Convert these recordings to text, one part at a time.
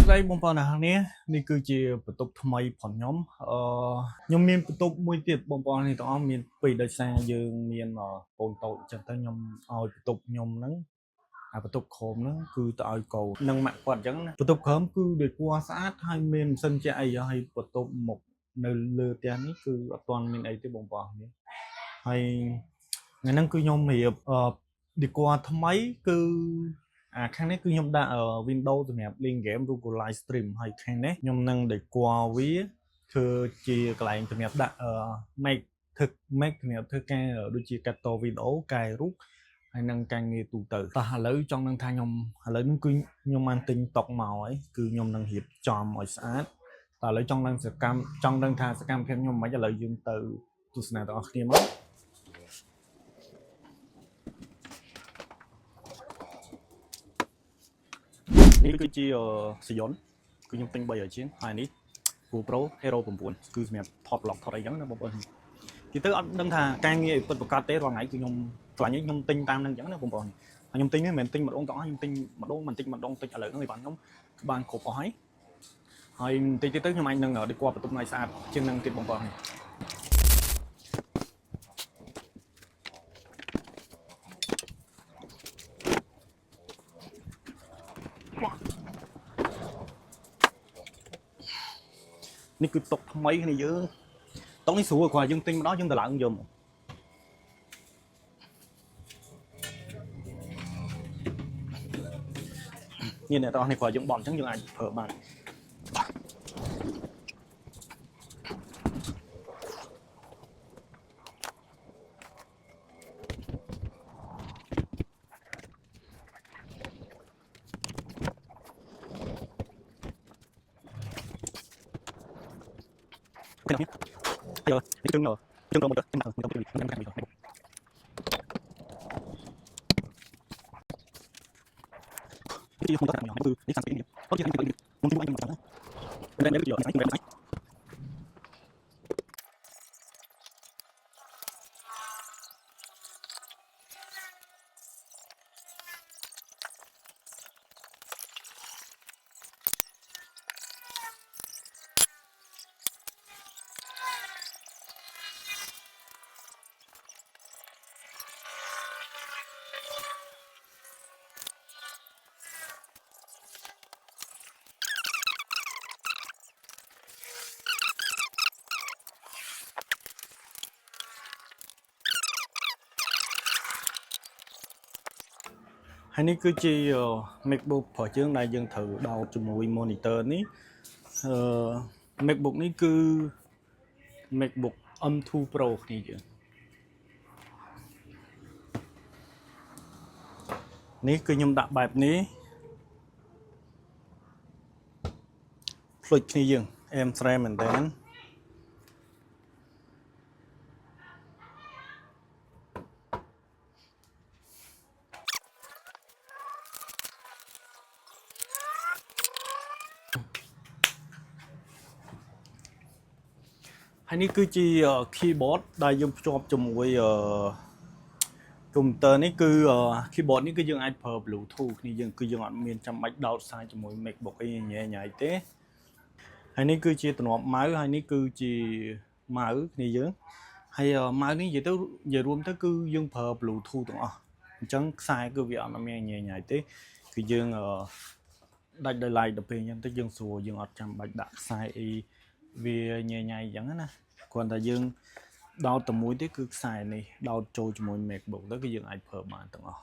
ស្ដីបងប្អូនទាំងអស់គ្នានេះគឺជាបន្ទប់ថ្មីផងខ្ញុំមានបន្ទប់មួយទៀតបងប្អូនទាំងអស់មានពីរដោយសារយើងមានកូនតូចអញ្ចឹងទៅខ្ញុំឲ្យបន្ទប់ខ្ញុំហ្នឹងបន្ទប់ក្រោមហ្នឹងគឺទៅឲ្យកូននឹងម៉ាក់គាត់អញ្ចឹងណាបន្ទប់ក្រោមគឺដូចពណ៌ស្អាតហើយមានម៉ាស៊ីនជាអីហើយបន្ទប់មុខនៅលើផ្ទះនេះគឺអត់ទាន់មានអីទេបងប្អូននេះហើយថ្ងៃហ្នឹងគឺខ្ញុំរៀបdecor ថ្មីគឺខាងនេះគឺខ្ញុំដាក់ Windows សម្រាប់លេង game ឬក៏ live stream ហើយខាងនេះខ្ញុំនឹង decor វាធ្វើជាកន្លែងសម្រាប់ដាក់make សម្រាប់ធ្វើការដូចជាកាត់តវីដេអូកែរូបហើយនឹងការងារទូទៅតោះឥឡូវចង់ដឹងថាខ្ញុំឥឡូវនេះគឺខ្ញុំបានទិញតុកមកហើយគឺខ្ញុំនឹងរៀបចំឲ្យស្អាតតោះឥឡូវចង់ដឹងថាសកម្មភាពខ្ញុំមិនឥឡូវយើងទៅទស្សនាទាំងអស់គ្នាមកនេះគឺជាសយន្តគឺខ្ញុំទិញ300ជាងហើយនេះ GoPro Hero 9គឺសម្រាប់ថត vlog ថតអីចឹងណាបងប្អូននិយាយទៅអត់ដឹងថាការងារពិតប្រាកដទេរាល់ថ្ងៃគឺខ្ញុំខ្លាញ់ខ្ញុំទិញតាមនឹងចឹងណាបងប្អូនហើយខ្ញុំទិញនេះមិនមែនទិញម្ដងទាំងអស់ខ្ញុំទិញម្ដងតិចឥឡូវហ្នឹងឯងខ្ញុំបានគ្រប់អស់ហើយបន្តិចទៀតទៅខ្ញុំអាចនឹងdecorបន្ទប់ឲ្យស្អាតជាងនឹងទៀតបងប្អូននេះគឺតុកថ្មីគ្នាយើងតុកនេះស្រួលគាត់យើងទិញម្ដងយើងទៅឡើងយកមកនេះអ្នកទាំងអស់នេះគាត់យើងបត់អញ្ចឹងយើងអាចប្រើបាននេះជើងមកទៅខ្ញុំទៅខ្ញុំទៅខ្ញុំទៅគឺនេះសាំពីនេះអូយខ្ញុំទៅខ្ញុំទៅខ្ញុំទៅតែនេះយកនេះ ហើយនេះគឺជា MacBook ប្រើជើងដែលយើងត្រូវដោតជាមួយ monitor នេះMacBook នេះគឺ MacBook M2 Pro គ្នាយើងនេះគឺខ្ញុំដាក់បែបនេះភ្លេចគ្នាយើងអែមស្រែមែនតើហើយនេះគឺជា keyboard ដែលយើងភ្ជាប់ជាមួយcomputer នេះគឺ keyboard នេះគឺយើងអាចប្រើ Bluetooth គ្នាយើងគឺយើងអត់មានចាំបាច់ដោតសារជាមួយ MacBook អីញ៉ៃទេហើយនេះគឺជាតំណប់ម៉ៅហើយនេះគឺជាម៉ៅគ្នាយើងហើយម៉ៅនេះនិយាយរួមទៅគឺយើងប្រើ Bluetooth ទាំងអស់អញ្ចឹងខ្សែគឺវាអត់មានញ៉ៃទេគឺយើងដាច់ដោយឡែកទៅពេលអញ្ចឹងទៅយើងស្រួលយើងអត់ចាំបាច់ដាក់ខ្សែអីវាញ៉ៃអញ្ចឹងណាគ្រាន់តែយើងដោតតែមួយទេគឺខ្សែនេះដោតចូលជាមួយ MacBook ទៅគឺយើងអាចប្រើបានទាំងអស់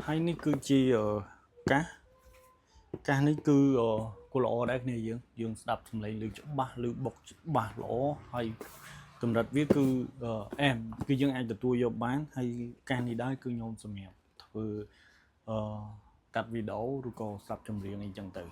ហើយនេះគឺជាកាសនេះគឺគួរល្អដែរគ្នាយើងស្ដាប់សំឡេងឮច្បាស់ឮបុកច្បាស់ល្អហើយកម្រិតវាគឺអែមគឺយើងអាចទទួលយកបានហើយកាសនេះដែរគឺខ្ញុំសម្រាប់ធ្វើកាត់វីដេអូឬក៏ស្ដាប់ចម្រៀងអីចឹងទៅ